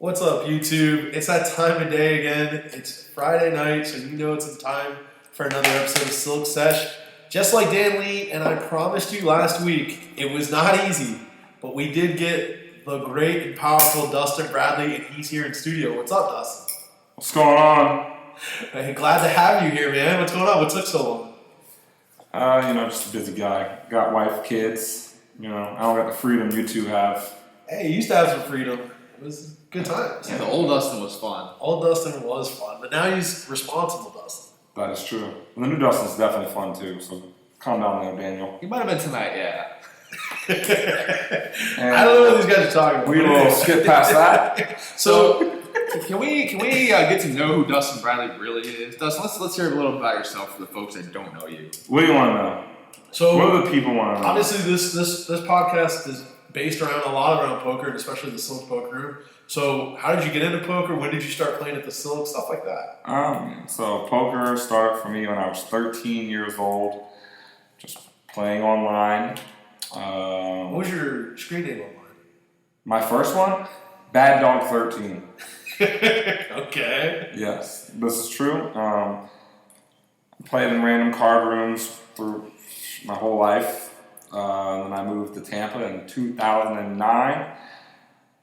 What's up, YouTube? It's that time of day again. It's Friday night, so you know it's time for another episode of Silk Sesh. Just like Dan Lee, and I promised you last week, it was not easy, but we did get the great and powerful Dustin Bradley, and he's here in studio. What's up, Dustin? What's going on? Hey, glad to have you here, man. What's going on? What took so long? Just a busy guy. Got wife, kids. I don't got the freedom you two have. Hey, you used to have some freedom. It was good times. Yeah, the old Dustin was fun. Old Dustin was fun, but now he's responsible Dustin. That is true. And the new Dustin's definitely fun too, so calm down there, Daniel. He might have been tonight, yeah. I don't know what these guys are talking about. We will skip past that. So, can we get to know who Dustin Bradley really is? Dustin, let's hear a little about yourself for the folks that don't know you. What do you want to know? So, what do the people want to know? Obviously, this podcast is based around poker, and especially the Silk Poker Room. So, how did you get into poker? When did you start playing at the Silk? Stuff like that. So poker started for me when I was 13 years old, just playing online. What was your screen name online? My first one? Bad Dog 13. Okay. Yes, this is true. I played in random card rooms through my whole life. Then I moved to Tampa in 2009.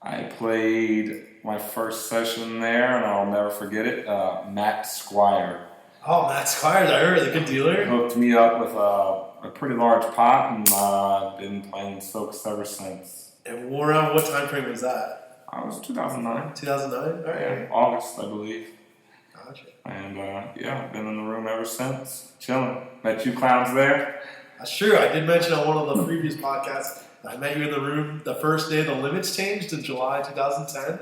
I played my first session there, and I'll never forget it. Matt Squire. Oh, Matt Squires, I heard, the good dealer. Hooked me up with a pretty large pot, and I've been playing Silks ever since. And around what time frame was that? I was 2009. 2009? All right. Yeah, August, I believe. Gotcha. And I've been in the room ever since, chilling. Met you clowns there. That's true. I did mention on one of the previous podcasts that I met you in the room the first day the limits changed in July 2010.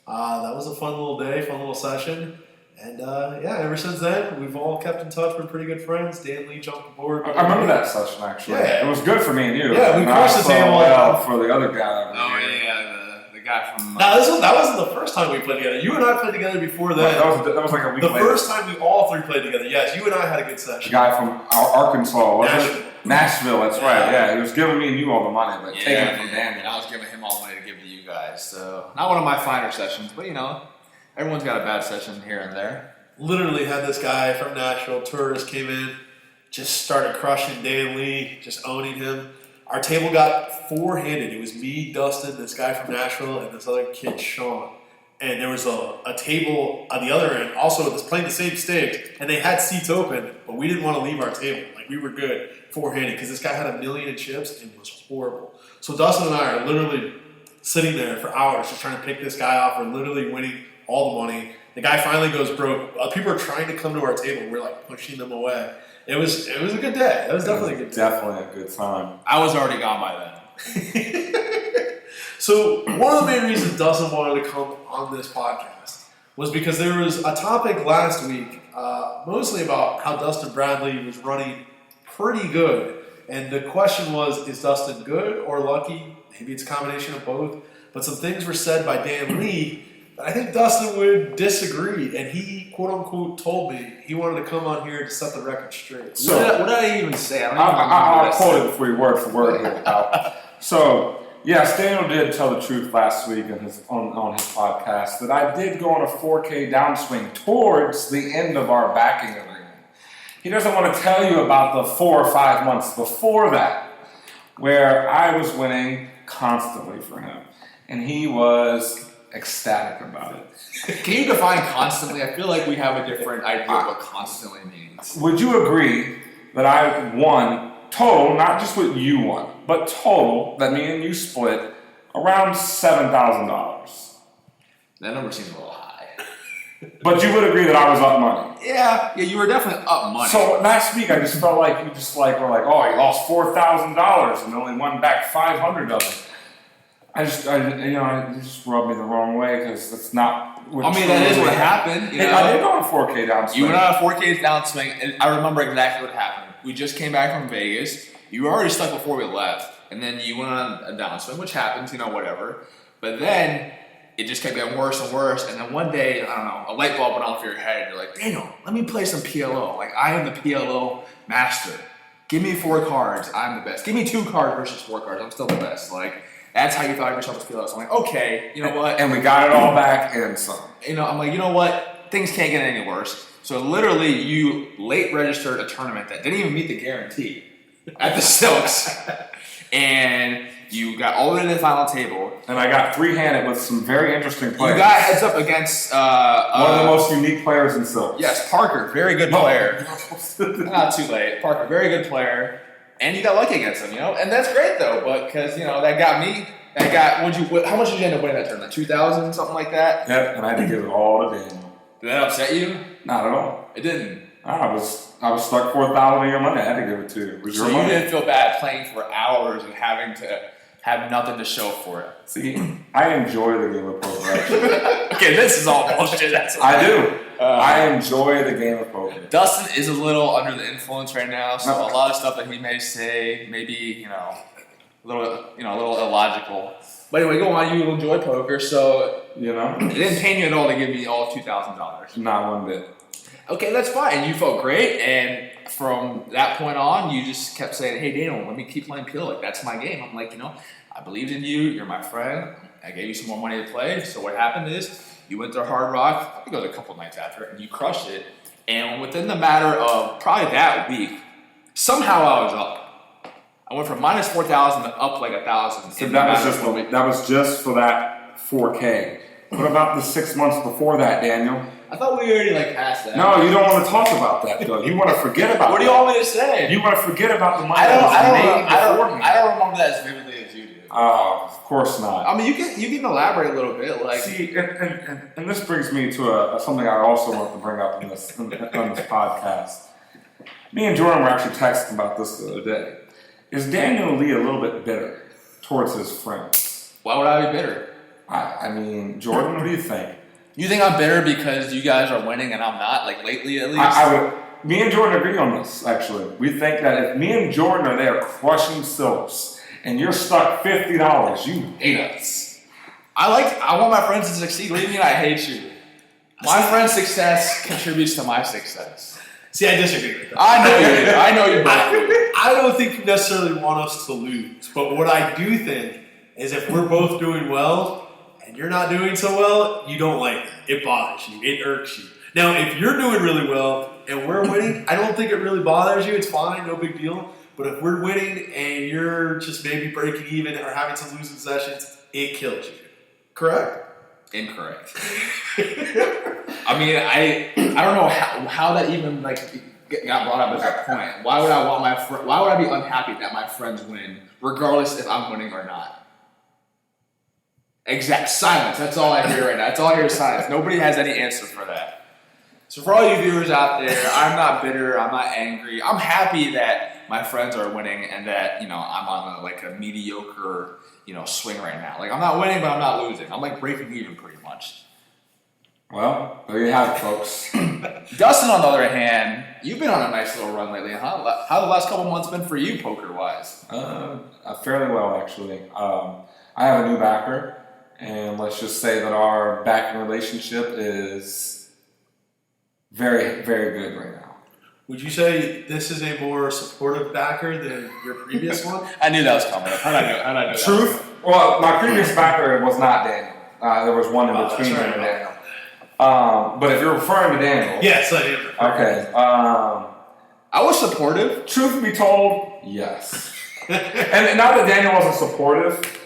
That was a fun little day, fun little session. And ever since then, we've all kept in touch. We're pretty good friends. Dan Lee jumped aboard. I remember that session, actually. Yeah. It was good for me and you. Yeah, we crushed the table. Well for the other guy. Oh, yeah, the guy from... Now, that wasn't the first time we played together. You and I played together before then. That was like a week the later. first time we all three played together. Yes, you and I had a good session. The guy from Arkansas, wasn't it? Nashville, that's right. Yeah, he was giving me and you all the money, but taking it from Dan. And I was giving him all the money to give to you guys. So, not one of my finer sessions, but everyone's got a bad session here and there. Literally had this guy from Nashville, tourist, came in, just started crushing Dan Lee, just owning him. Our table got four-handed. It was me, Dustin, this guy from Nashville, and this other kid, Sean. And there was a table on the other end, also that's playing the same stage, and they had seats open, but we didn't want to leave our table. Like, we were good four-handed, because this guy had 1 million in chips, and it was horrible. So Dustin and I are literally sitting there for hours just trying to pick this guy off. We're literally winning all the money. The guy finally goes broke. People are trying to come to our table. We're like pushing them away. It was a good day. It was definitely a good day. Definitely a good time. I was already gone by then. So one of the main reasons Dustin wanted to come on this podcast was because there was a topic last week, mostly about how Dustin Bradley was running pretty good. And the question was, is Dustin good or lucky? Maybe it's a combination of both. But some things were said by Dan Lee that I think Dustin would disagree. And he, quote unquote, told me he wanted to come on here to set the record straight. So, what did I even say? I'll quote it for you word for word here, pal. So, yes, Daniel did tell the truth last week on his podcast that I did go on a 4K downswing towards the end of our backing agreement. He doesn't want to tell you about the 4 or 5 months before that, where I was winning constantly for him. And he was ecstatic about it. Can you define constantly? I feel like we have a different idea of what constantly means. Would you agree that I won total, not just what you won, but total, that me and you split around $7,000? That number seems a little high. But you would agree that I was up money. Yeah, you were definitely up money. So last week I just felt like you were like, oh, you lost $4,000 and only won back 500 of it. It just rubbed me the wrong way because that's not. That is what happened. I did go on a 4K downswing. You went on a 4K downswing, and I remember exactly what happened. We just came back from Vegas. You were already stuck before we left, and then you went on a downswing, which happens, whatever. But then it just kept getting worse and worse, and then one day, I don't know, a light bulb went off your head. You're like, Daniel, let me play some PLO. Like, I am the PLO master. Give me 4 cards. I'm the best. Give me 2 cards versus 4 cards. I'm still the best. Like, That's how you thought yourself as PLS. I'm like, okay, you know what? And we got it all back and some. I'm like, you know what? Things can't get any worse. So literally, you late registered a tournament that didn't even meet the guarantee at the Silks, and you got all the way to the final table. And I got three-handed with some very interesting players. You got heads up against one of the most unique players in Silks. Yes, Parker, very good player. Not too late. Parker, very good player, and you got lucky against him. And that's great though, but because that got me. How much did you end up winning that tournament? 2,000, something like that. Yep, and I had to give it all to Daniel. Did that upset you? Not at all. It didn't. I was stuck 4,000 of your money. I had to give it to you. It was So your you money. didn't feel bad playing for hours and having to have nothing to show for it. See, I enjoy the game of poker. Actually. Okay, this is all bullshit. I do. I enjoy the game of poker. Dustin is a little under the influence right now, so a lot of stuff that he may say, maybe a little illogical. But anyway, go on. You enjoy poker, so it didn't pain you at all to give me all $2,000. Not one bit. Okay, that's fine. You felt great, and from that point on, you just kept saying, "Hey, Daniel, let me keep playing PL. Like that's my game." I'm like, I believed in you. You're my friend. I gave you some more money to play. So what happened is you went to Hard Rock. I think it was a couple nights after, and you crushed it. And within the matter of probably that week, somehow I was up. I went from minus 4,000 to up like 1,000. So that was just for that 4K. What about the 6 months before that, Daniel? I thought we already passed that. No, you don't want to talk about that though. You want to forget about. What do you want me to say? You want to forget about the money. I don't remember that as vividly as you do. Oh, of course not. I mean, you can elaborate a little bit. Like, see, and this brings me to something I also want to bring up on this podcast. Me and Jordan were actually texting about this the other day. Is Daniel Lee a little bit bitter towards his friends? Why would I be bitter? I mean, Jordan, what do you think? You think I'm bitter because you guys are winning and I'm not? Like lately, at least. Me and Jordan agree on this. Actually, we think that if me and Jordan are there crushing Silks and you're stuck $50, you hate us. I want my friends to succeed. What do you mean I hate you? My friend's success contributes to my success. See, I disagree with that. I know you do. I know you both. I don't think you necessarily want us to lose, but what I do think is if we're both doing well and you're not doing so well, you don't like it. It bothers you. It irks you. Now, if you're doing really well and we're winning, I don't think it really bothers you. It's fine, no big deal. But if we're winning and you're just maybe breaking even or having some losing sessions, it kills you. Correct? Incorrect. I mean, I don't know how that even got brought up at that point. Why would I want why would I be unhappy that my friends win, regardless if I'm winning or not? Exact silence. That's all I hear right now. That's all I hear is silence. Nobody has any answer for that. So for all you viewers out there, I'm not bitter. I'm not angry. I'm happy that my friends are winning and that I'm on a mediocre swing right now. Like I'm not winning, but I'm not losing. I'm breaking even pretty much. Well, there you have it, folks. Dustin, on the other hand, you've been on a nice little run lately, huh? How the last couple months been for you, poker-wise? Fairly well, actually. I have a new backer, and let's just say that our backing relationship is very, very good right now. Would you say this is a more supportive backer than your previous one? I knew that was coming up. How'd I know Truth? That? Well, my previous backer was not Daniel. There was one in between him and Daniel. But if you're referring to Daniel... Yes, I am. Okay. I was supportive. Truth be told, yes. And not that Daniel wasn't supportive.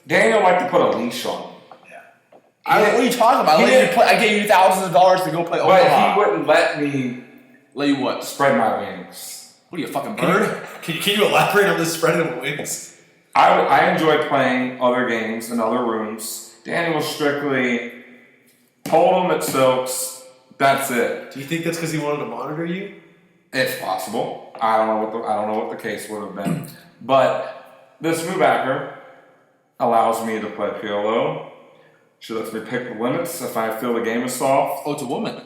Daniel liked to put a leash on me. Yeah. What are you talking about? I gave you thousands of dollars to go play But Omaha. he wouldn't let me... Let you what? Spread my wings. What are you, a fucking bird? Can you elaborate on this spreading of wings? I enjoy playing other games in other rooms. Daniel was strictly... Told him at Silks, that's it. Do you think that's because he wanted to monitor you? It's possible. I don't know what the case would have been. But this new backer allows me to play PLO. She lets me pick the limits if I feel the game is soft. Oh, it's a woman.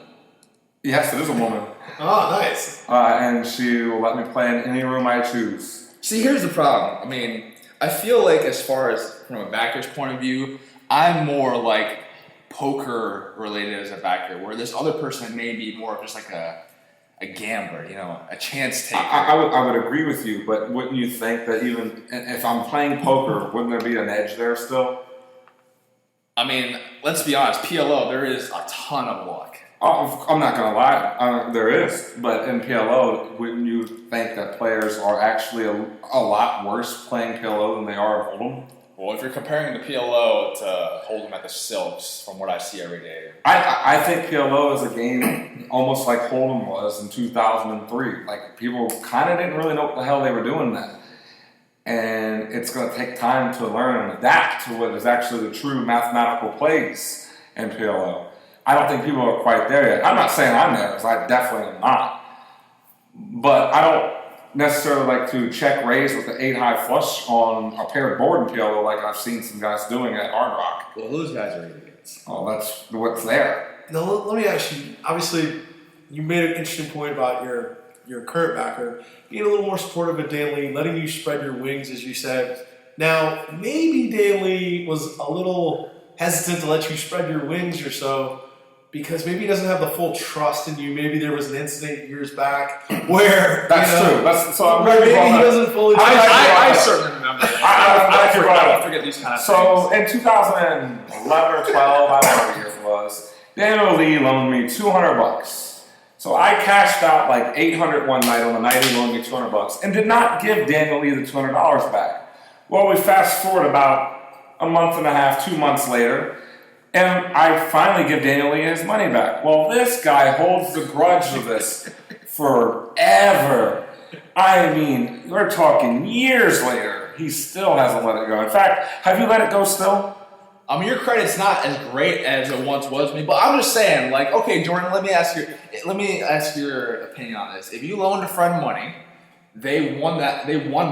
Yes, it is a woman. Oh, nice. And she will let me play in any room I choose. See, here's the problem. I mean, I feel like as far as from a backer's point of view, I'm more poker related as a backer, where this other person may be more of just a gambler, a chance taker. I would agree with you, but wouldn't you think that even if I'm playing poker, wouldn't there be an edge there still? I mean, let's be honest, PLO, there is a ton of luck. Oh, I'm not going to lie, there is. But in PLO, wouldn't you think that players are actually a lot worse playing PLO than they are at Hold'em? Well, if you're comparing the PLO to Hold'em at the Silks, from what I see every day. I think PLO is a game almost like Hold'em was in 2003. Like, people kind of didn't really know what the hell they were doing then. And it's going to take time to learn and adapt to what is actually the true mathematical plays in PLO. I don't think people are quite there yet. I'm not saying I'm there, because I definitely am not. But I don't necessarily like to check raise with the 8-high flush on a paired board in PLO like I've seen some guys doing at Hard Rock. Well, those guys are idiots. Oh, that's what's there. Now, let me ask you, obviously, you made an interesting point about your current backer being a little more supportive of Dan Lee, letting you spread your wings, as you said. Now, maybe Dan Lee was a little hesitant to let you spread your wings or so, because maybe he doesn't have the full trust in you. Maybe there was an incident years back where That's true. maybe he doesn't fully. I certainly remember that. I don't forget these kind of things. So in 2011 or 12, I don't know what year it was, Daniel Lee loaned me $200. So I cashed out like $800 one night on the night he loaned me $200 and did not give Daniel Lee the $200 back. Well, we fast forward about a month and a half, 2 months later, and I finally give Daniel Lee his money back. Well, this guy holds the grudge of this forever. I mean, we're talking years later. He still hasn't let it go. In fact, have you let it go still? I mean, your credit's not as great as it once was me, but I'm just saying, like, okay, Jordan, let me ask your opinion on this. If you loaned a friend money, they won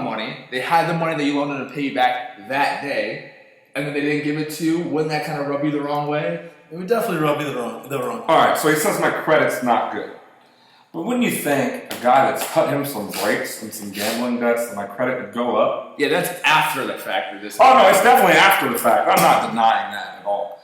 money, they had the money that you loaned them to pay you back that day, and then they didn't give it to you, wouldn't that kind of rub you the wrong way? It would definitely rub you the wrong way. All right, so he says my credit's not good. But wouldn't you think a guy that's cut him some breaks and some gambling debts that my credit would go up? Yeah, that's after the fact of this. Oh, no, it's definitely after the fact. I'm not denying that at all.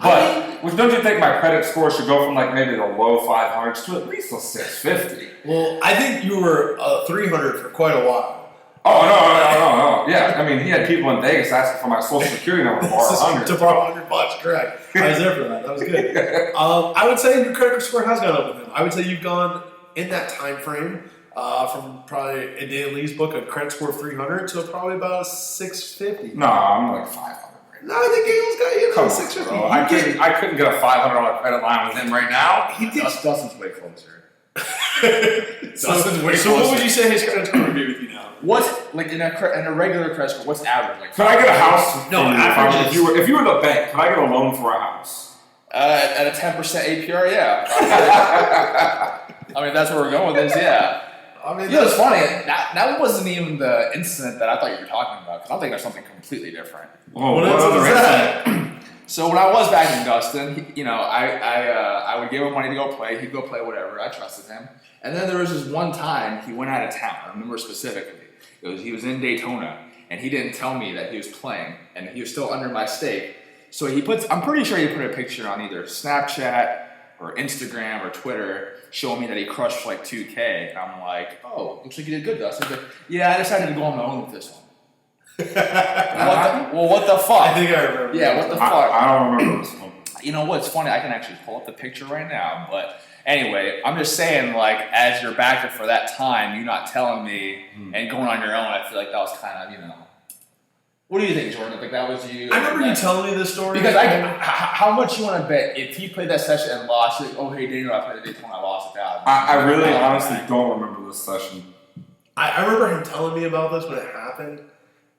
But don't you think my credit score should go from like maybe the low 500s to at least a 650? Well, I think you were 300 for quite a while. Oh, no. Yeah, I mean, he had people in Vegas asking for my social security number to borrow 100. To borrow $100, correct. I was there for that. That was good. I would say your credit score has gone up with him. I would say you've gone in that time frame from probably in Dan Lee's book a credit score of 300 to probably about 650. No, I'm like 500 right now. No, I think Gail's got you at 650. I couldn't get a $500 credit line with him right now. Dustin's way closer. So what would you say his credit score would be with you now? What's like in a regular credit score? What's average? Like, could I get a house? No, average. If you were the bank, could I get a loan for a house? At a 10% APR, yeah. I mean, that's where we're going with this, yeah. I mean, it's funny. That wasn't even the incident that I thought you were talking about. Because I think there's something completely different. Oh, what other incident? So when I was back in Dustin, I would give him money to go play. He'd go play whatever. I trusted him. And then there was this one time he went out of town. I remember specifically. He was in Daytona, and he didn't tell me that he was playing, and he was still under my stake. So I'm pretty sure he put a picture on either Snapchat or Instagram or Twitter showing me that he crushed like 2K. And I'm like, oh, looks like you did good, Dustin. But yeah, I decided to go on my own with this one. What the fuck? I think I remember. Yeah, what the fuck? I don't remember this one. You know what's funny? I can actually pull up the picture right now. But anyway, I'm just saying, like, as your backer for that time, you not telling me and going on your own, I feel like that was kind of, What do you think, Jordan? Like, that was you? I remember you telling me this story. Because how much you want to bet if he played that session and lost it? Oh, hey, Daniel, I played the Daytona, I lost it. I really honestly don't remember this session. I remember him telling me about this when it happened.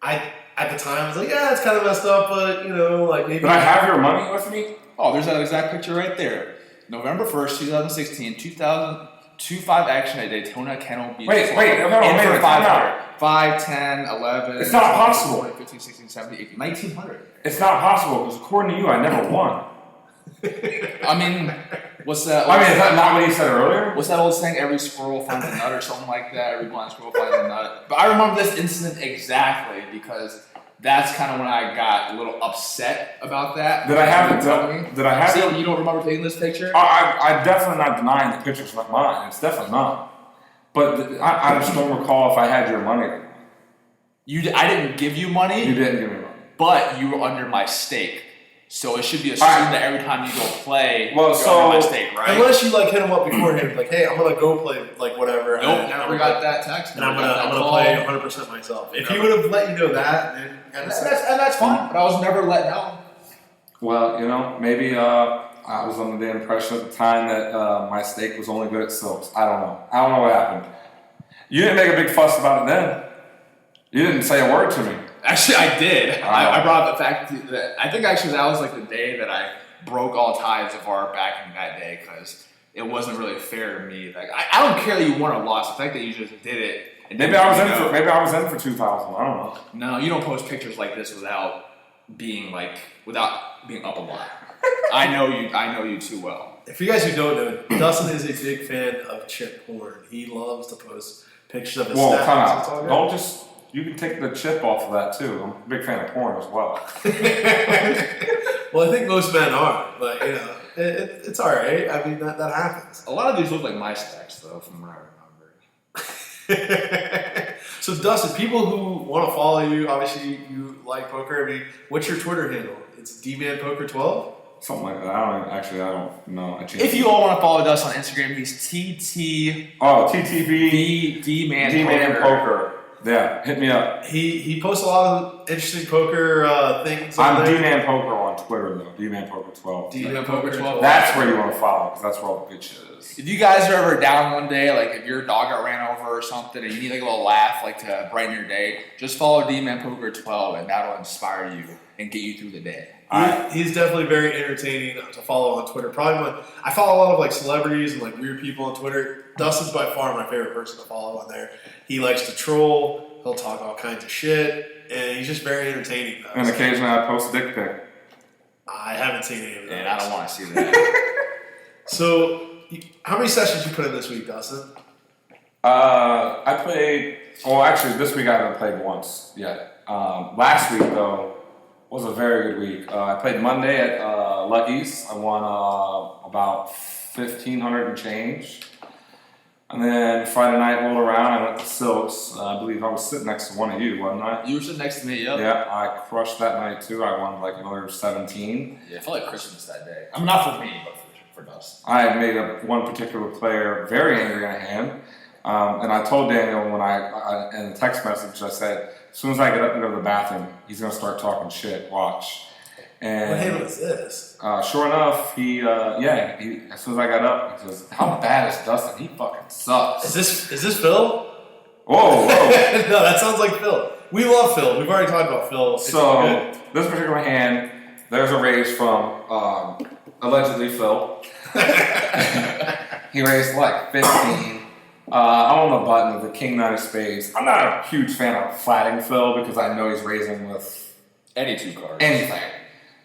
At the time, I was like, yeah, it's kind of messed up, but, like maybe... Did I have your money with me? Oh, there's that exact picture right there. November 1st, 2016, 2-5 action at Daytona Kennel Beach. Wait, no, 5, 10, 11... It's not possible. 15, 16, 17, 18, 1900. It's not possible, because according to you, I never won. I mean, what's that? Is that not what he said earlier? What's that old saying? Every squirrel finds a nut or something like that. Every blind squirrel finds a nut. But I remember this incident exactly because that's kind of when I got a little upset about that. Did I have it? Tell me. Did I have See, it? you don't remember taking this picture? I definitely not denying the picture's not mine. It's definitely not. But I just don't recall if I had your money. I didn't give you money. You didn't give me money. But you were under my stake. So it should be assumed that every time you go play, well, you're under my stake, right? Unless you like hit him up beforehand, like, hey, I'm gonna go play like whatever. Nope, never got that text. And I'm gonna play 100% myself. If he would have let you know that, then that's fine. But I was never let know. Well, maybe I was under the impression at the time that my stake was only good at silks. I don't know what happened. You didn't make a big fuss about it then. You didn't say a word to me. Actually, I did. I brought up the fact that I think actually that was like the day that I broke all ties of our backing that day because it wasn't really fair to me. Like I don't care that you won or lost. The fact that you just did it. And maybe I was in for 2,000. I don't know. No, you don't post pictures like this without being up a lot. I know you too well. If you guys who don't know, Dustin is a big fan of chip porn. He loves to post pictures of his snaps. Come on. Don't just. You can take the chip off of that too. I'm a big fan of porn as well. Well, I think most men are, but it's all right. I mean, that happens. A lot of these look like my stacks, though, from what I remember. So, Dustin, people who want to follow you, obviously you like poker. I mean, what's your Twitter handle? It's DManPoker12? Something like that. I don't know. If you all want to follow Dustin on Instagram, he's TT. Oh, TTV. D-Man Poker. Yeah, hit me up. He posts a lot of interesting poker things. I'm D-Man Poker on Twitter, though. D-Man Poker 12. D-Man Poker 12. That's where you want to follow, because that's where all the good shit is. If you guys are ever down one day, like if your dog got ran over or something, and you need like a little laugh, like to brighten your day, just follow D-Man Poker 12, and that'll inspire you and get you through the day. He's definitely very entertaining to follow on Twitter. Probably I follow a lot of like celebrities and like weird people on Twitter. Dustin's by far my favorite person to follow on there. He likes to troll. He'll talk all kinds of shit, and he's just very entertaining. And occasionally I post a dick pic. I haven't seen any of that. And I don't want to see that. So, how many sessions you put in this week, Dustin? I played. Well, actually, this week I haven't played once yet. Last week though was a very good week. I played Monday at Lucky's. I won about $1,500 and change. And then Friday night rolled around. I went to Silks. I believe I was sitting next to one of you, wasn't I? You were sitting next to me. Yep. Yeah, I crushed that night too. I won like another 17. Yeah, I felt like Christmas that day. I mean, not for me, but for Dustin. I made one particular player very angry in a hand. And I told Daniel when in the text message, I said, as soon as I get up and go to the bathroom, he's going to start talking shit. Watch. And what hand was this? Sure enough, he as soon as I got up, he says, "How bad is Dustin? He fucking sucks." Is this Phil? Whoa. No, that sounds like Phil. We love Phil. We've already talked about Phil. So this particular hand, there's a raise from allegedly Phil. He raised like 15. I'm on the button of the King Nine of Spades. I'm not a huge fan of flatting Phil because I know he's raising with any two cards. Anything.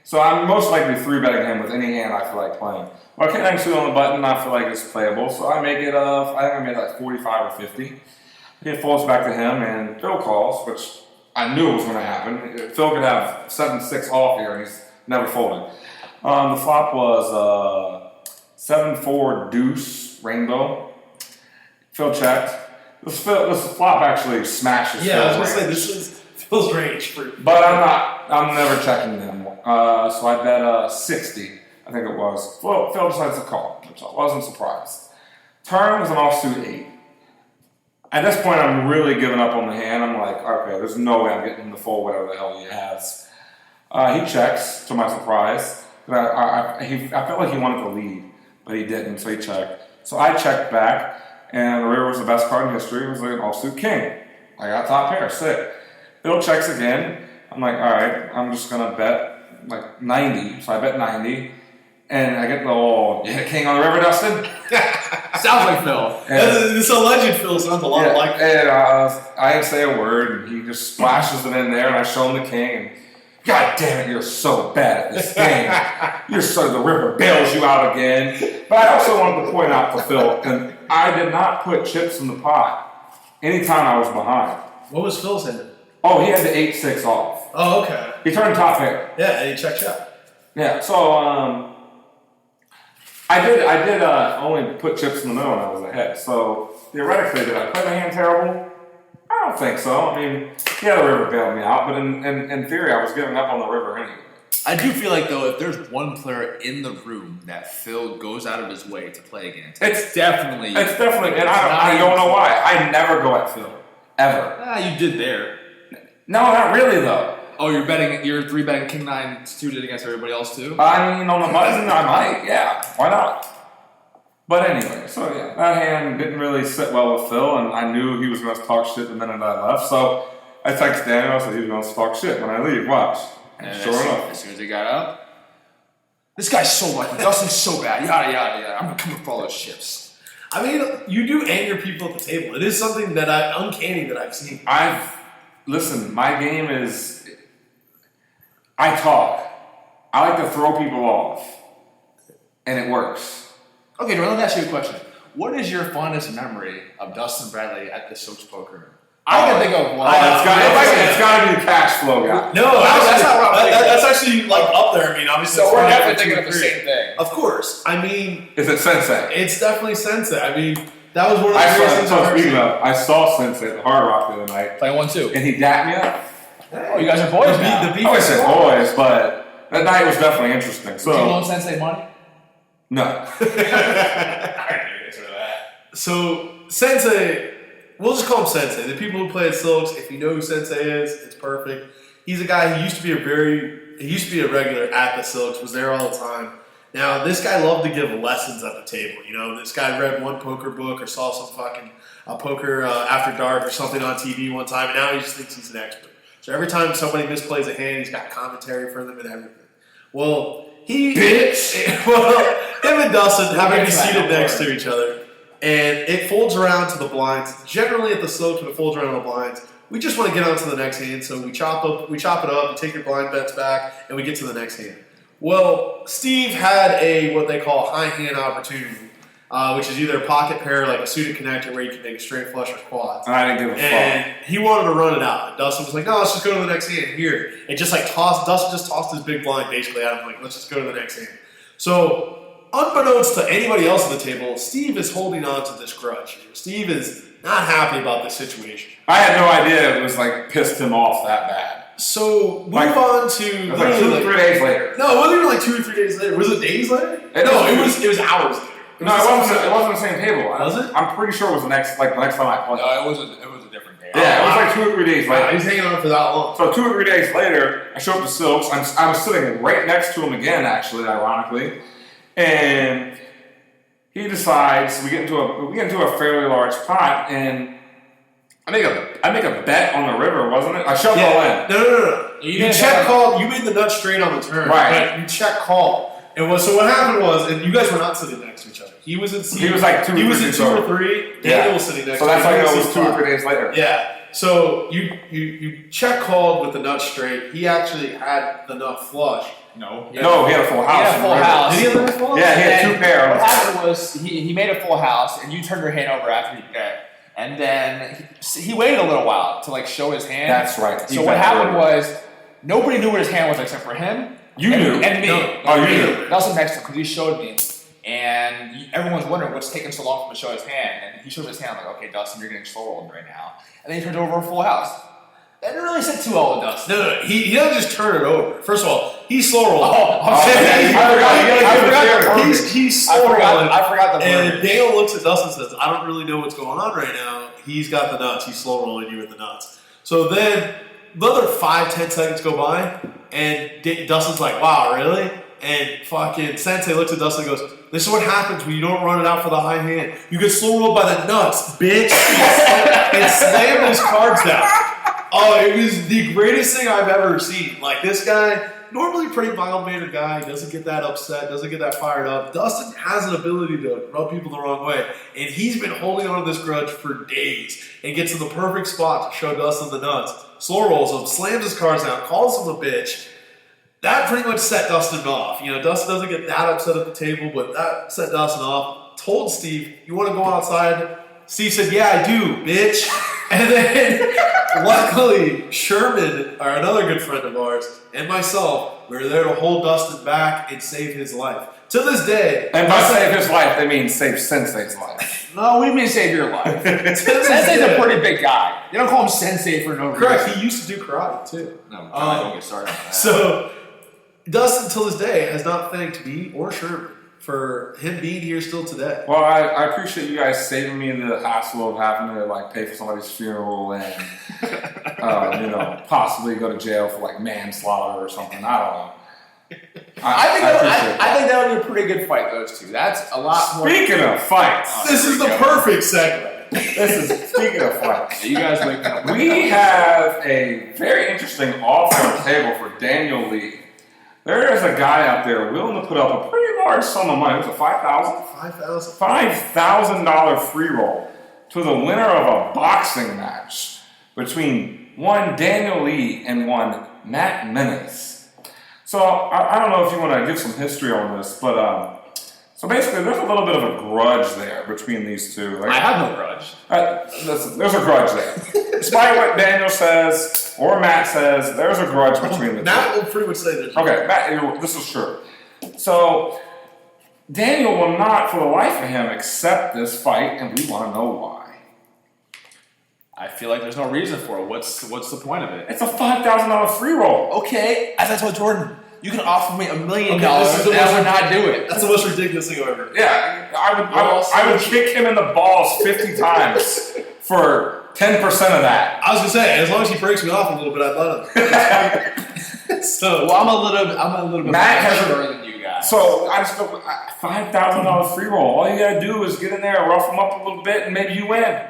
So I'm most likely 3-betting him with any hand I feel like playing. Well, King Nine Suit on the button, I feel like it's playable. So I make it, I think I made like 45 or 50. It folds back to him and Phil calls, which I knew was going to happen. Phil could have 7-6 off here and he's never folding. The flop was 7-4 deuce rainbow. Phil checked. This flop actually smashes. Yeah, I was Phil's gonna say range. this is Phil's range. But I'm never checking them. So I bet 60. I think it was. Well, Phil decides to call, which I wasn't surprised. Turn was an offsuit 8. At this point, I'm really giving up on the hand. I'm like, okay, there's no way I'm getting him to fold whatever the hell he has. He checks, to my surprise. I felt like he wanted to lead, but he didn't, so he checked. So I checked back. And the river was the best card in history. It was like an offsuit king. I got top pair, sick. Phil checks again. I'm like, all right, I'm just going to bet like 90. So I bet 90. And I get the, you hit a king on the river, Dustin? Sounds like Phil. This alleged Phil sounds a lot like Phil. And I didn't say a word. And he just splashes it in there. And I show him the king. And God damn it, you're so bad at this game. The river bails you out again. But I also wanted to point out to Phil, and I did not put chips in the pot anytime I was behind. What was Phil's hand? Oh, he had the 8-6 off. Oh, okay. He turned top pair. Yeah, and he checked out. Yeah, so I did only put chips in the middle when I was ahead. So theoretically, did I play the hand terrible? I don't think so. I mean, yeah, the river bailed me out, but in theory, I was giving up on the river anyway. I do feel like, though, if there's one player in the room that Phil goes out of his way to play against, it's definitely, and I don't know why. I never go at Phil. Ever. You did there. No, not really, though. Oh, you're 3-betting King 9 suited against everybody else, too? I mean, on the button, I might, yeah. Why not? But anyway, so yeah, that hand didn't really sit well with Phil, and I knew he was going to talk shit the minute I left, so I texted Daniel, I said he was going to talk shit when I leave, watch. And sure enough. As soon as he got up, this guy's so lucky. Dustin's so bad. Yada, yada, yada. I'm coming for all those chips. I mean, you do anger people at the table. It is something that uncanny that I've seen. Listen, my game is, I talk. I like to throw people off. And it works. Okay, Jordan, let me ask you a question. What is your fondest memory of Dustin Bradley at the Soaps poker? I can think of one. It's got to be the cash flow guy. No, that's not what I'm thinking. That's actually like up there. I mean, obviously. So we're definitely thinking of the same thing. Of course. I mean. Is it Sensei? It's definitely Sensei. I mean, that was one of the greatest things I've ever seen. I saw Sensei at the Hard Rock the other night. Play 1-2. And he dapped me up. Oh, you guys are boys now. I said boys, but that night was definitely interesting. So, do you loan Sensei money? No. I didn't answer that. So, Sensei, we'll just call him Sensei. The people who play at Silks, if you know who Sensei is, it's perfect. He's a guy who used to be a regular at the Silks, was there all the time. Now, this guy loved to give lessons at the table. You know, this guy read one poker book or saw some fucking poker after dark or something on TV one time, and now he just thinks he's an expert. So every time somebody misplays a hand, he's got commentary for them and everything. Well, him and Dustin happen to be seated next to each other, and it folds around to the blinds. Generally at the Silks, when it folds around to the blinds, we just want to get on to the next hand, so we chop it up, you take your blind bets back, and we get to the next hand. Well, Steve had what they call high hand opportunity, which is either a pocket pair, like a suited connector, where you can make a straight flush or quads. And I didn't give a fuck. And he wanted to run it out. And Dustin was like, no, let's just go to the next hand here. And just like Dustin just tossed his big blind basically at him, like, let's just go to the next hand. So, unbeknownst to anybody else at the table, Steve is holding on to this grudge here. Steve is not happy about this situation. I had no idea it was like pissed him off that bad. So, move on to... It was like 2 or 3 days later. No, it wasn't even like 2 or 3 days later. Was it days later? It was hours later. It wasn't the same table. Was it? I'm pretty sure it was the next time I played. No, it was a different day. Yeah, it was like 2 or 3 days later. He's hanging on for that long. So 2 or 3 days later, I show up to Silks. I was sitting right next to him again, actually, ironically, and he decides we get into a fairly large pot, and I make a bet on the river, wasn't it? I shoved all in. No. You check call. You made the nut straight on the turn. Right. But you check call. So what happened was, and you guys were not sitting next to each other. He was in 2 or 3. Daniel was sitting next to him. So that's why it was 2 or 3 days later. Yeah. So you check called with the nut straight. He actually had the nut flush. No, he had a full house. He had a full house. Did he have a full house? Yeah, he had 2 pair. What happened was he made a full house, and you turned your hand over after he bet. And then he waited a little while to like show his hand. That's right. So what happened was nobody knew what his hand was except for him. You knew. And me. You knew. Nelson next to him because he showed me. And everyone was wondering what's taking so long for him to show his hand. And he showed his hand. I'm like, okay, Dustin, you're getting slow rolled right now. And then he turned over a full house. That didn't really sit too well with Dustin. No. He doesn't just turn it over. First of all, he's slow rolling. He's slow rolling. I forgot the word. And Dale looks at Dustin and says, I don't really know what's going on right now. He's got the nuts. He's slow rolling you with the nuts. So then another 5-10 seconds go by, and Dustin's like, wow, really? And fucking Sensei looks at Dustin and goes, this is what happens when you don't run it out for the high hand. You get slow rolled by the nuts, bitch. And slammed his cards down. Oh, it was the greatest thing I've ever seen. Like, this guy, normally pretty mild-mannered guy, doesn't get that upset, doesn't get that fired up. Dustin has an ability to rub people the wrong way, and he's been holding on to this grudge for days and gets in the perfect spot to show Dustin the nuts. Slow rolls him, slams his cards down, calls him a bitch. That pretty much set Dustin off. You know, Dustin doesn't get that upset at the table, but that set Dustin off. Told Steve, you want to go outside Steve said, "Yeah, I do, bitch." And then, luckily, Sherman, or another good friend of ours, and myself, we were there to hold Dustin back and save his life. To this day. And by save his life, they mean save Sensei's life. No, we mean save your life. Sensei's a pretty big guy. You don't call him Sensei for no reason. Correct. He used to do karate, too. No, don't get started on that. So, Dustin, till this day, has not thanked me or Sherman for him being here still today. Well, I appreciate you guys saving me the hassle of having to like pay for somebody's funeral and possibly go to jail for like manslaughter or something. I don't know. I think that would be a pretty good fight, those two. That's a lot more. Speaking of fights, This is the perfect segue. Speaking of fights. You guys waking up. We have a very interesting offer on the table for Daniel Lee. There is a guy out there willing to put up a pretty large sum of money. It was a $5,000 free roll to the winner of a boxing match between one Daniel Lee and one Matt Menace. So I don't know if you want to give some history on this, but so basically there's a little bit of a grudge there between these two. Like, I have no grudge. Listen, there's a grudge there. Despite what Daniel says or Matt says, there's a grudge between the two. Matt will pretty much say this. Okay, Matt, this is true. So Daniel will not, for the life of him, accept this fight, and we want to know why. I feel like there's no reason for it. What's the point of it? It's a $5,000 free roll. Okay, as I told Jordan, you can offer me $1 million this is the and I most- would not do it. That's the most ridiculous thing I've ever heard. Yeah, I would kick him in the balls 50 times for 10% of that. I was gonna say, as long as he breaks me off a little bit, I'd let him. So, Well, I'm a little bit Matt more has a- sure than you guys. So I just go $5,000 free roll. All you gotta do is get in there, rough him up a little bit, and maybe you win.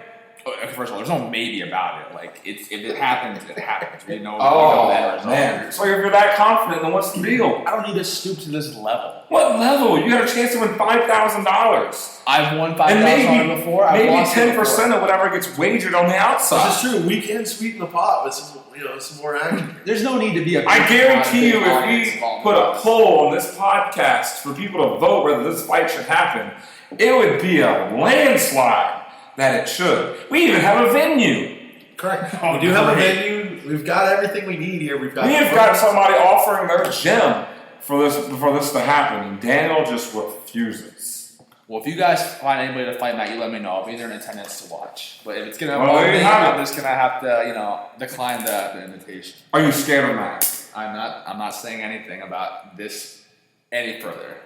First of all, there's no maybe about it. Like, if it happens, it happens. We know Oh that result. man! So if you're that confident, then what's the deal? I don't need to stoop to this level. What level? You got a chance to win $5,000. I've won And $5,000 before. I've maybe lost 10% of whatever gets wagered on the outside. this is true. We can sweeten the pot with some more action. There's no need to be a. I guarantee you, audience if we involved put in a this. poll on this podcast for people to vote whether this fight should happen, it would be a landslide that it should. We even have a venue. Correct. We do have a venue. We've got everything we need here. We've got. We have got somebody offering their gym for this to happen, and Daniel just refuses. Well, if you guys find anybody to fight Matt, you let me know. I'll be there in attendance to watch. But if it's gonna Well, involve there you me, have I'm it. just gonna have to, decline the invitation. Are you scared of Matt? I'm not saying anything about this any further.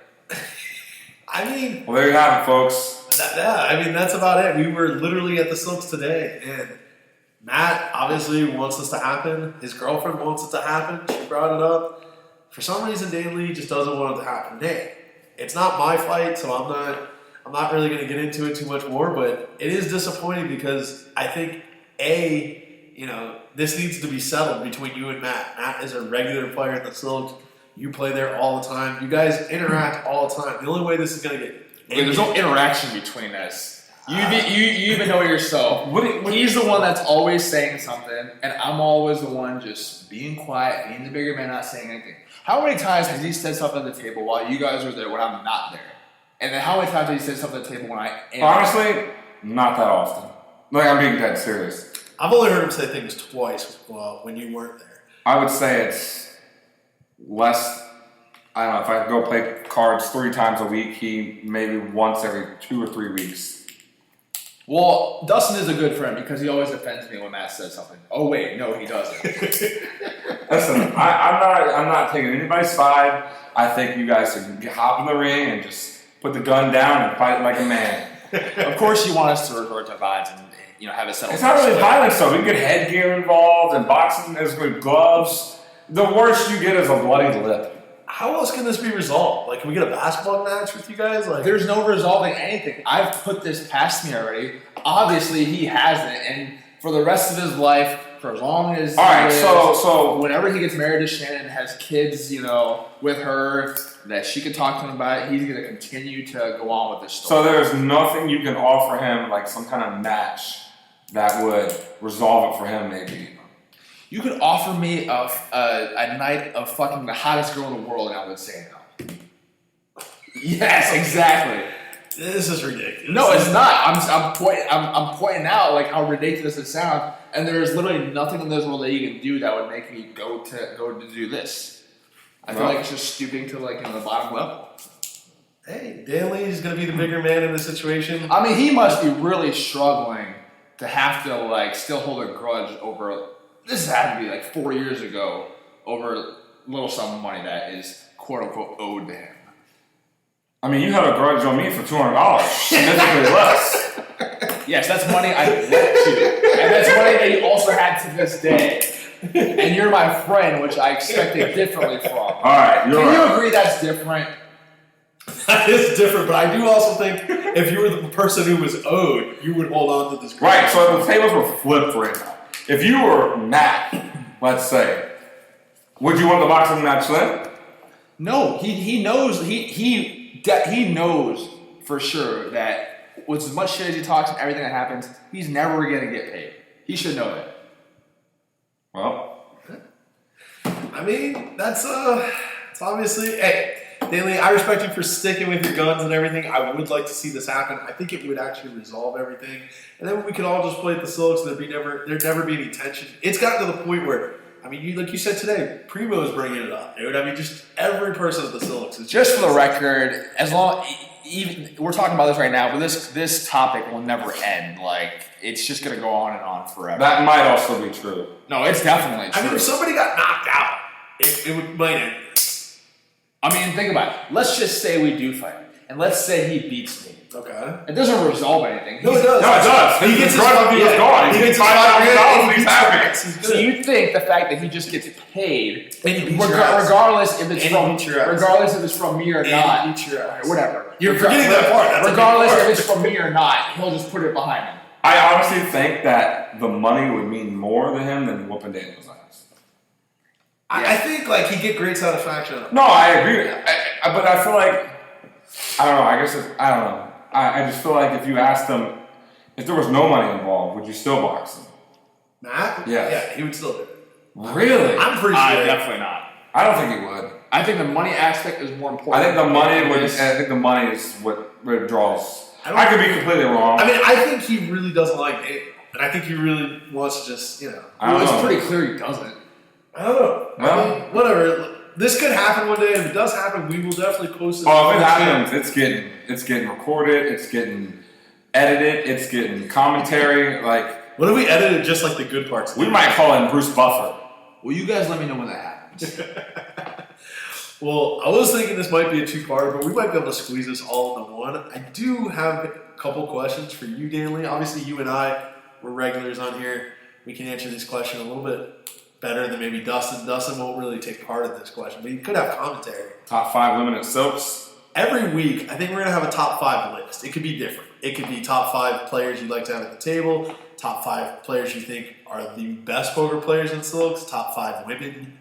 I mean, Well, there you have it, folks. that's about it. We were literally at the Silks today, and Matt obviously wants this to happen. His girlfriend wants it to happen. She brought it up. For some reason, Dan Lee just doesn't want it to happen. Hey, it's not my fight, so I'm not really going to get into it too much more. But it is disappointing because I think this needs to be settled between you and Matt. Matt is a regular player at the Silks. You play there all the time. You guys interact all the time. The only way this is going to get There's no interaction between us. You even know it yourself. He's the one that's always saying something, and I'm always the one just being quiet, being the bigger man, not saying anything. How many times has he said something at the table while you guys are there when I'm not there? And then how many times has he said something at the table when I am? Honestly, not that often. Like, I'm being dead serious. I've only heard him say things twice when you weren't there. I would say it's less. I don't know, if I go play cards 3 times a week, he maybe once every 2 or 3 weeks. Well, Dustin is a good friend because he always defends me when Matt says something. Oh wait, no, he doesn't. Listen, I'm not taking anybody's side. I think you guys should hop in the ring and just put the gun down and fight like a man. Of course, you want us to resort to violence and have it settled. It's not really violence though. We can get headgear involved and boxing is with gloves. The worst you get is a bloody lip. How else can this be resolved? Like, can we get a basketball match with you guys? Like, There's no resolving anything. I've put this past me already. Obviously, he hasn't, and for the rest of his life, for as long as All right, he so whenever he gets married to Shannon, has kids, with her, that she can talk to him about it, he's going to continue to go on with this so story. there's nothing you can offer him, like some kind of match that would resolve it for him, maybe. You could offer me a night of fucking the hottest girl in the world, and I would say no. Yes, exactly. This is ridiculous. No, it's not. I'm pointing out like how ridiculous it sounds, and there's literally nothing in this world that you can do that would make me go to do this. I feel like it's just stooping to like the bottom level. Hey, Dan Lee is going to be the bigger man in this situation. I mean, he must be really struggling to have to like still hold a grudge over. This had to be like 4 years ago over a little sum of money that is quote unquote owed to him. I mean, you had a grudge on me for $200, significantly less. Yes, that's money I lent you, and that's money that you also had to this day. And you're my friend, which I expected differently from. All right, Can you agree that's different? That is different, but I do also think if you were the person who was owed, you would hold on to this grudge. Right, so the tables were flipped right now. If you were Matt, let's say, would you want the boxing match then? No, he knows he knows for sure that with as much shit as he talks and everything that happens, he's never gonna get paid. He should know that. Well, I mean, it's obviously. Hey, Daly, I respect you for sticking with your guns and everything. I would like to see this happen. I think it would actually resolve everything, and then we could all just play at the Silks, and there'd never be any tension. It's gotten to the point where, I mean, like you said today, Primo's bringing it up, dude. I mean, just every person at the Silks is just for the record. Even we're talking about this right now, but this topic will never end. Like it's just gonna go on and on forever. that might also be true. No, it's definitely true. I mean, if somebody got knocked out, it might end. I mean, think about it. Let's just say we do fight, and let's say he beats me. Okay. It doesn't resolve anything. No, it does. No, it does. He gets his grudge was gone. He gets $5,000. He's happy. So you think the fact that he just gets paid, And he beats your ass. regardless if it's And he from beats your ass. regardless if it's from me or And not, he beats your ass. whatever. You're forgetting that part. That's a big regardless part. if it's from me or not, he'll just put it behind him. I honestly think that the money would mean more to him than whooping Daniel's ass. I think like he'd get great satisfaction out of it. No, I agree. But I feel like, I don't know, I don't know. I just feel like if you asked him, if there was no money involved, would you still box him? Matt? Yes. Yeah, he would still do it. Really? I'm pretty sure. Definitely not. I don't think he would. I think the money aspect is more important. I think the money is what draws. I could be completely wrong. I mean, I think he really doesn't like Daniel. And I think he really wants to just, I don't it's know. pretty clear he doesn't. I don't know. Well- I mean, whatever. This could happen one day. If it does happen, we will definitely post it. Oh, if it happens, it's getting recorded, it's getting edited, it's getting commentary. Like, What if we edited just like the good parts? we might call in Bruce Buffer. Well, you guys let me know when that happens. Well, I was thinking this might be a two-parter, but we might be able to squeeze this all into one. I do have a couple questions for you, Danley. Obviously, you and I, we're regulars on here. We can answer this question a little bit better than maybe Dustin. Dustin won't really take part in this question, but he could have commentary. Top 5 women at Silks. Every week, I think we're going to have a top 5 list. It could be different. It could be top 5 players you'd like to have at the table, top 5 players you think are the best poker players in Silks, top 5 women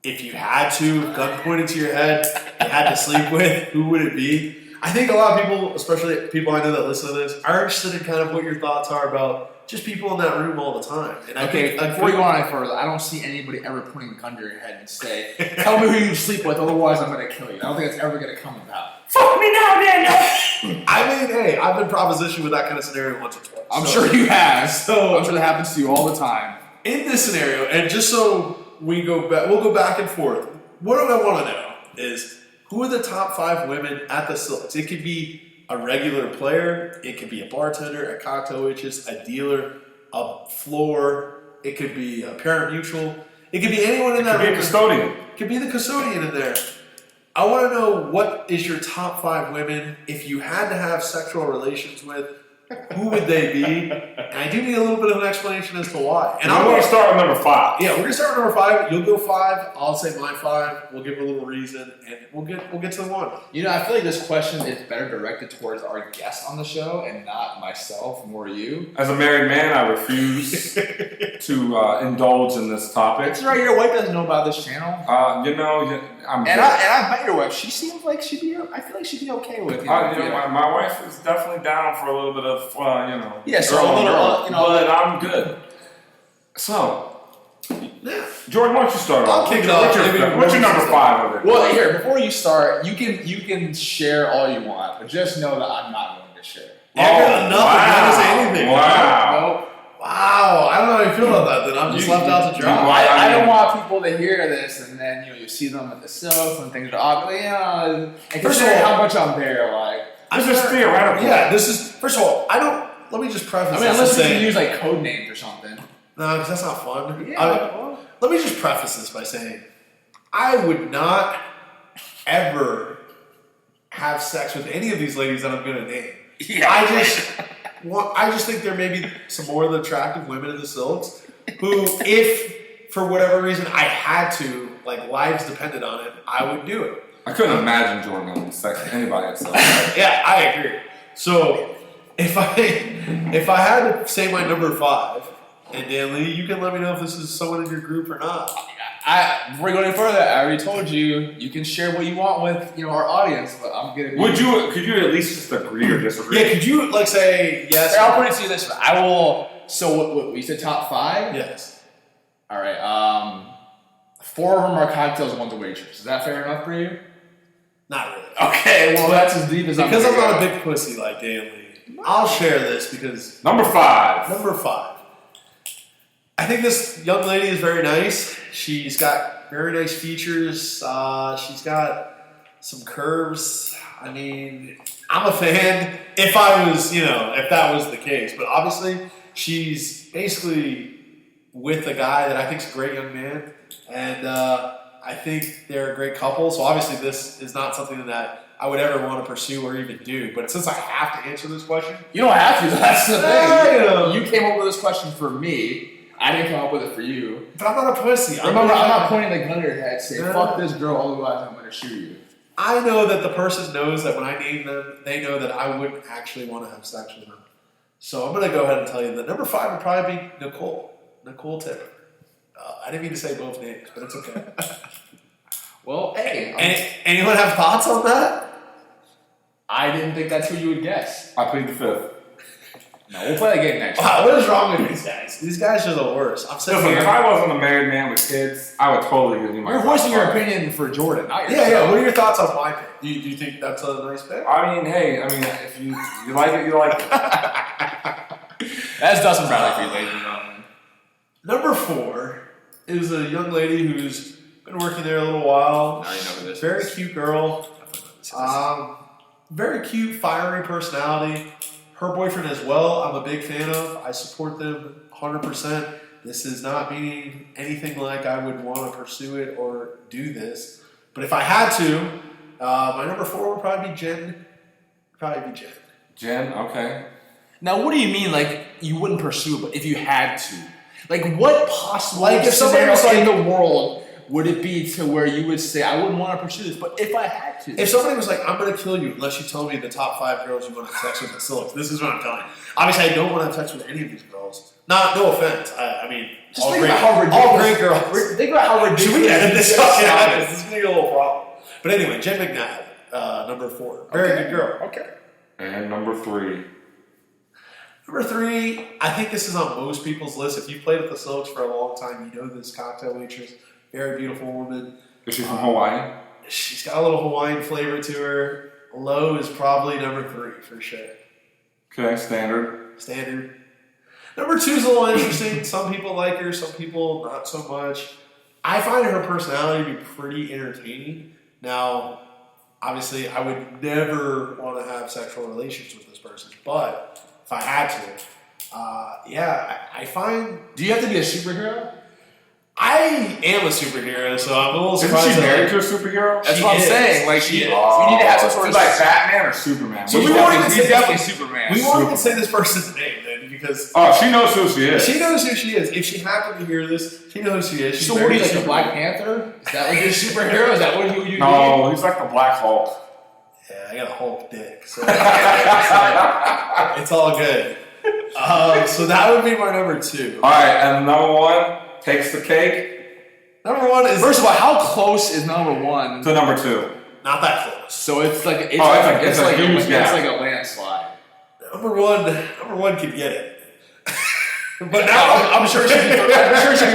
if you had to, gun pointed to your head, you had to sleep with, who would it be? I think a lot of people, especially people I know that listen to this, are interested in kind of what your thoughts are about just people in that room all the time. And I Okay, think before you go on any further, I don't see anybody ever putting a gun to your head and say, tell me who you sleep with, otherwise I'm going to kill you. I don't think that's ever going to come about. Fuck me now, Daniel! I mean, hey, I've been propositioned with that kind of scenario once or twice. I'm sure you have. So- I'm sure that happens to you all the time. In this scenario, and just so we'll go back and forth. What I want to know is who are the top 5 women at the Silks? It could be a regular player, it could be a bartender, a cocktail waitress, a dealer, a floor. It could be a parent mutual. It could be anyone in that Be a room. custodian. It could be the custodian in there. I want to know what is your top 5 women. If you had to have sexual relations with, who would they be? And I do need a little bit of an explanation as to why. And I want to start with number 5. yeah, we're gonna start with number 5. You'll go 5. I'll say my 5. We'll give a little reason, and we'll get to the one. You know, I feel like this question is better directed towards our guest on the show and not myself, more you. As a married man, I refuse to indulge in this topic. That's right, your wife doesn't know about this channel. I'm And I've met your wife. She seems like she'd be. I feel like she'd be okay with it. my wife is definitely down for a little bit of, Yeah, so girl a on little, girl, you know, but I'm good. So, Yeah. Jordan, why don't you start I'll off? kick it off. What's your number 5 of it? Well, here, before you start, you can share all you want, but just know that I'm not going to share. Yeah, nothing to say anything. Wow. Nope. Wow. I don't know how you feel about that. Then I'm just left out to dry. I don't want people to hear this, and then you see them at the soap and things are ugly. And First of all, how much I'm there, like This is theoretical. Yeah, this is. First of all, I don't. Let me just preface. I mean, this unless and you say, can use like code names or something. no, because that's not fun. Yeah. Let me just preface this by saying, I would not ever have sex with any of these ladies that I'm going to name. Yeah. I just think there may be some more of the attractive women in the Silks who, if for whatever reason I had to, like lives depended on it, I would do it. I couldn't imagine Jordan having sex with anybody else. Yeah, I agree. So if I had to say my number 5, and Dan Lee, you can let me know if this is someone in your group or not. Before we go any further, I already told you you can share what you want with our audience, but I'm gonna. Could you at least just agree or disagree? Yeah, could you like say yes? I'll put it to you this way. I will. So what we said top 5. Yes. All right. 4 of them are cocktails, 1's a waitress. Is that fair enough for you? Not really. Okay. Well, that's as deep as I'm. Because I'm gonna not go. a big pussy like Dan Lee. I'll share this because Number 5. number 5. I think this young lady is very nice. She's got very nice features. She's got some curves. I mean, I'm a fan if that was the case. But obviously, she's basically with a guy that I think is a great young man. And I think they're a great couple. So obviously, this is not something that I would ever want to pursue or even do. But since I have to answer this question, You don't have to. That's the Yeah. thing. You came up with this question for me. I didn't come up with it for you. but I'm not a pussy. Remember, I'm not pointing the gun at your head saying, No. fuck this girl, otherwise I'm going to shoot you. I know that the person knows that when I name them, they know that I wouldn't actually want to have sex with them. So I'm going to go ahead and tell you that number 5 would probably be Nicole Tipper. I didn't mean to say both names, but it's okay. Well, hey. Anyone have thoughts on that? I didn't think that's who you would guess. I plead the 5th. No, we'll play the game next time. Wow, what is wrong with these guys? These guys are the worst. I'm sitting Listen, if here. I wasn't a married man with kids, I would totally give you my. You're voicing your opinion for Jordan, not yourself. Yeah. What are your thoughts on my pick? Do you think that's a nice pick? I mean, hey, if you like it, you like it. That's Dustin Bradley for you, ladies and gentlemen. Number 4 is a young lady who's been working there a little while. Now you know who this Very is. cute girl. Very cute, fiery personality. Her boyfriend as well, I'm a big fan of. I support them 100%. This is not meaning anything like I would want to pursue it or do this. But if I had to, my number 4 would probably be Jen. Jen, okay. Now, what do you mean, like, you wouldn't pursue it, but if you had to? Like, what possible Like, if somebody scenario was like- in the world would it be to where you would say, I wouldn't want to pursue this, but if I had to? If somebody was like, I'm going to kill you unless you tell me the top 5 girls you want to have sex with at Silks, this is what I'm telling you. Obviously, I don't want to have sex with any of these girls. No offense. I mean, Just all think great, about how ridiculous. all great girls. Think about how ridiculous. Should we edit you this just up? Yeah, sounded. this is going to be a little problem. But anyway, Jen McNabb, number 4. Very good girl. Okay. And number 3. Number 3, I think this is on most people's list. If you've played with the Silks for a long time, you know this cocktail waitress. Very beautiful woman. Is she from Hawaii? She's got a little Hawaiian flavor to her. Low is probably number 3 for sure. Okay, standard. Standard. Number 2 is a little interesting. Some people like her, some people not so much. I find her personality to be pretty entertaining. Now, obviously, I would never want to have sexual relations with this person, but if I had to, I find Do you have to be a superhero? I am a superhero, so I'm a little Isn't surprised. she that- married to a superhero? That's She what I'm is. saying. Like, She you is. need to have some sort She's of like Batman or Superman. So He's we won't even definitely, say- he's definitely Superman. We won't even say this person's name then, because Oh, she knows who she is. she knows who she is. If she happened to hear this, she knows who she is. She's So what are married you, like to a Black Panther? Is that like your superhero? Is that what you No, he's like the Black Hulk. Yeah, I got a Hulk dick, so it's all good. So that would be my number 2. All right, and number 1 takes the cake Number 1 is First of all, how close is number 1? to number 2. not that close. So it's like it's a huge gap. It's like a landslide. Number one can get it. But now I'm sure she'd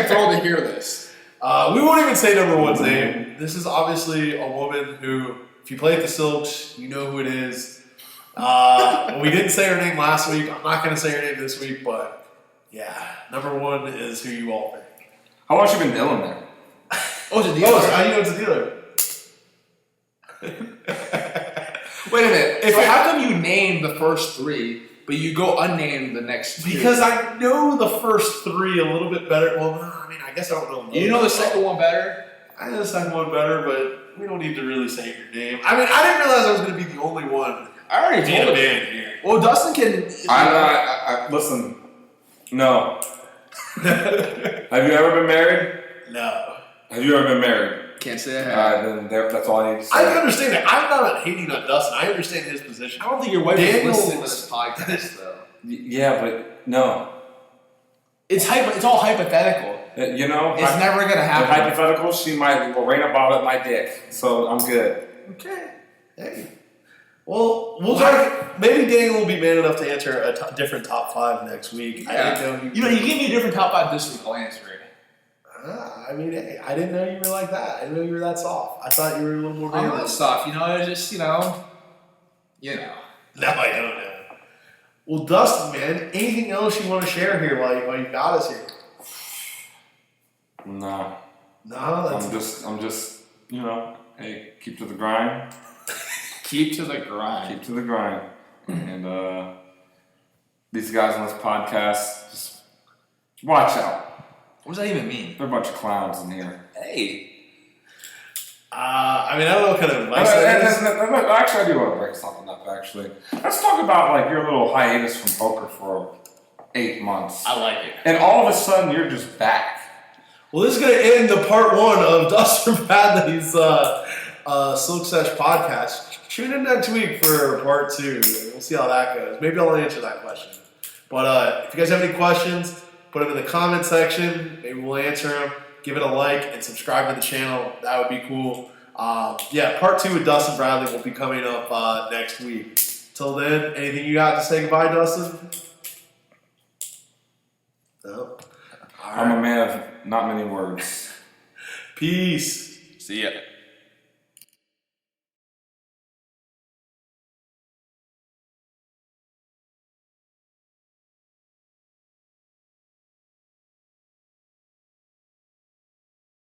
be thrilled to hear this. We won't even say number one's name. This is obviously a woman who, if you play at the Silks, you know who it is. We didn't say her name last week. I'm not going to say her name this week, but yeah, number one is who you all think. How long has she been dealing there? Oh, it's a dealer. Oh, so how do you know it's a dealer? Wait a minute. So how come you name the first three, but you go unnamed the next two? Because I know the first three a little bit better. Well, no, I mean, I guess I don't know. You know the second one better? I know the second one better, but we don't need to really say your name. I mean, I didn't realize I was going to be the only one. I already being told a you. man here. Well, Dustin can. Listen. No. Have you ever been married? No. Have you ever been married? Can't say I have. Then that's all I need to say. I can understand that. I'm not hating on Dustin. I understand his position. I don't think your wife Daniel's- is listening to this podcast, though. Yeah, but no. It's all hypothetical. You know, It's never gonna the happen. hypothetical. She might Lorena bought at my dick, so I'm good. Okay. Hey. Well, we'll try. Maybe Daniel will be man enough to answer a different top five next week. Yeah. I didn't know You know, you give me a different top five this week, I'll answer it. I mean, hey, I didn't know you were like that. I didn't know you were that soft. I thought you were a little more I'm manly. not soft, you know, it's just, you know. No, I don't know. Well, Dustin, man, anything else you want to share here while you got us here? No, No, that's I'm just, you know, hey, keep to the grind. Keep to the grind. Keep to the grind. And these guys on this podcast, just watch out. What does that even mean? They're a bunch of clowns in here. Hey. I mean, I don't know what kind of advice that is. Actually, I do want to break something up, actually. Let's talk about, like, your little hiatus from poker for 8 months. I like it. And all of a sudden, you're just back. Well, this is going to end the part one of Dustin Bradley's Silk Sesh podcast. Tune in next week for part two. We'll see how that goes. Maybe I'll answer that question. But if you guys have any questions, put them in the comment section. Maybe we'll answer them. Give it a like and subscribe to the channel. That would be cool. Part two with Dustin Bradley will be coming up next week. Till then, anything you got to say goodbye, Dustin? No. I'm a man of not many words. Peace. See ya.